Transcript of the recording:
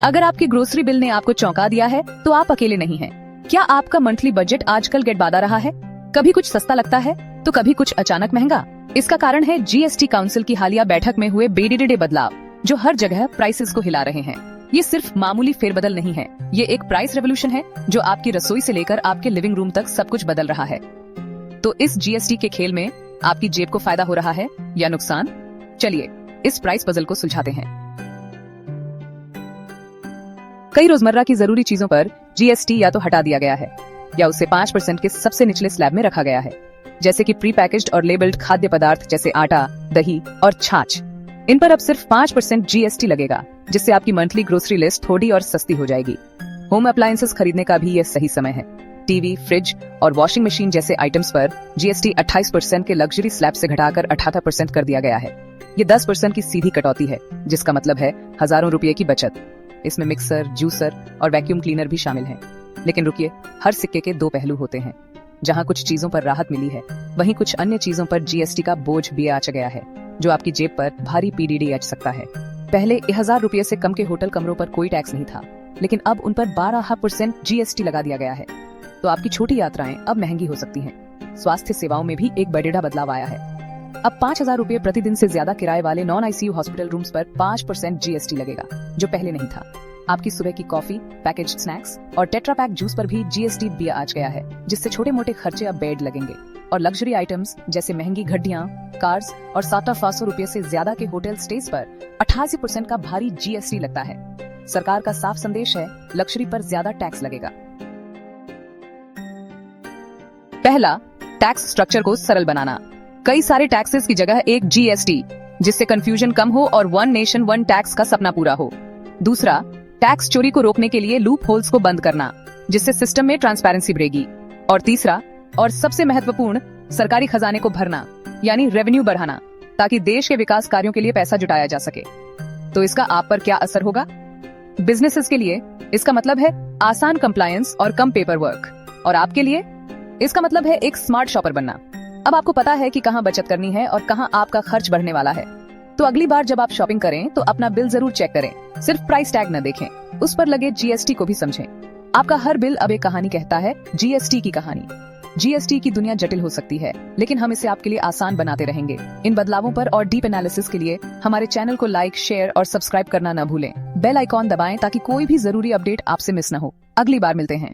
अगर आपके grocery bill ने आपको चौंका दिया है तो आप अकेले नहीं हैं। क्या आपका मंथली बजट आजकल गड़बड़ा रहा है? कभी कुछ सस्ता लगता है तो कभी कुछ अचानक महंगा। इसका कारण है जीएसटी काउंसिल की हालिया बैठक में हुए बेडिडे बदलाव, जो हर जगह प्राइसेस को हिला रहे हैं। ये सिर्फ मामूली फेरबदल नहीं है, ये एक प्राइस रेवोल्यूशन है जो आपकी रसोई से लेकर आपके लिविंग रूम तक सब कुछ बदल रहा है। तो इस जीएसटी के खेल में आपकी जेब को फायदा हो रहा है या नुकसान? चलिए इस प्राइस पजल को सुलझाते हैं। कई रोजमर्रा की जरूरी चीजों पर जीएसटी या तो हटा दिया गया है या उसे 5% के सबसे निचले स्लैब में रखा गया है, जैसे कि प्री पैकेज्ड और लेबल्ड खाद्य पदार्थ जैसे आटा, दही और छाछ। इन पर अब सिर्फ 5% जीएसटी लगेगा, जिससे आपकी मंथली ग्रोसरी लिस्ट थोड़ी और सस्ती हो जाएगी। होम अप्लायंसेस खरीदने का भी यह सही समय है। टीवी, फ्रिज और वॉशिंग मशीन जैसे आइटम्स पर जीएसटी 28% के लग्जरी स्लैब से घटाकर 18% कर दिया गया है। ये 10% की सीधी कटौती है, जिसका मतलब है हजारों रुपए की बचत। इसमें मिक्सर, जूसर और वैक्यूम क्लीनर भी शामिल हैं। लेकिन रुकिए, हर सिक्के के दो पहलू होते हैं। जहां कुछ चीजों पर राहत मिली है, वहीं कुछ अन्य चीजों पर जीएसटी का बोझ भी आ गया है, जो आपकी जेब पर भारी पीडीडी अच सकता है। पहले 1000 रुपए से कम के होटल कमरों पर कोई टैक्स नहीं था, लेकिन अब उन पर 12% जीएसटी लगा दिया गया है। तो आपकी छोटी यात्राएं अब महंगी हो सकती हैं। स्वास्थ्य सेवाओं में भी एक बड़ा बदलाव आया है। अब 5000 रुपए प्रतिदिन से ज्यादा किराए वाले नॉन आईसीयू हॉस्पिटल रूम्स पर 5% जीएसटी लगेगा, जो पहले नहीं था। आपकी सुबह की कॉफी, पैकेज्ड स्नैक्स और टेट्रा पैक जूस पर भी जीएसटी भी आ गया है, जिससे छोटे मोटे खर्चे अब बेड लगेंगे। और लग्जरी आइटम्स जैसे महंगी घड़ियां, कार्स और 700 रुपए से ज्यादा के होटल स्टेज पर 88% का भारी जीएसटी लगता है। सरकार का साफ संदेश है, लग्जरी पर ज्यादा टैक्स लगेगा। पहला, टैक्स स्ट्रक्चर को सरल बनाना। कई सारे टैक्सेस की जगह एक जीएसटी, जिससे कंफ्यूजन कम हो और वन नेशन वन टैक्स का सपना पूरा हो। दूसरा, टैक्स चोरी को रोकने के लिए लूप होल्स को बंद करना, जिससे सिस्टम में ट्रांसपेरेंसी बढ़ेगी। और तीसरा और सबसे महत्वपूर्ण, सरकारी खजाने को भरना, यानी रेवेन्यू बढ़ाना, ताकि देश के विकास कार्यों के लिए पैसा जुटाया जा सके। तो इसका आप पर क्या असर होगा? बिजनेसेस के लिए इसका मतलब है आसान कंप्लायंस और कम पेपर वर्क, और आपके लिए इसका मतलब है एक स्मार्ट शॉपर बनना। अब आपको पता है कि कहां बचत करनी है और कहां आपका खर्च बढ़ने वाला है। तो अगली बार जब आप शॉपिंग करें तो अपना बिल जरूर चेक करें। सिर्फ प्राइस टैग न देखें, उस पर लगे जीएसटी को भी समझें। आपका हर बिल अब एक कहानी कहता है, जीएसटी की कहानी। जीएसटी की दुनिया जटिल हो सकती है, लेकिन हम इसे आपके लिए आसान बनाते रहेंगे। इन बदलावों पर और डीप एनालिसिस के लिए हमारे चैनल को लाइक, शेयर और सब्सक्राइब करना न भूलें। बेल आइकॉन दबाएं ताकि कोई भी जरूरी अपडेट आपसे मिस न हो। अगली बार मिलते हैं।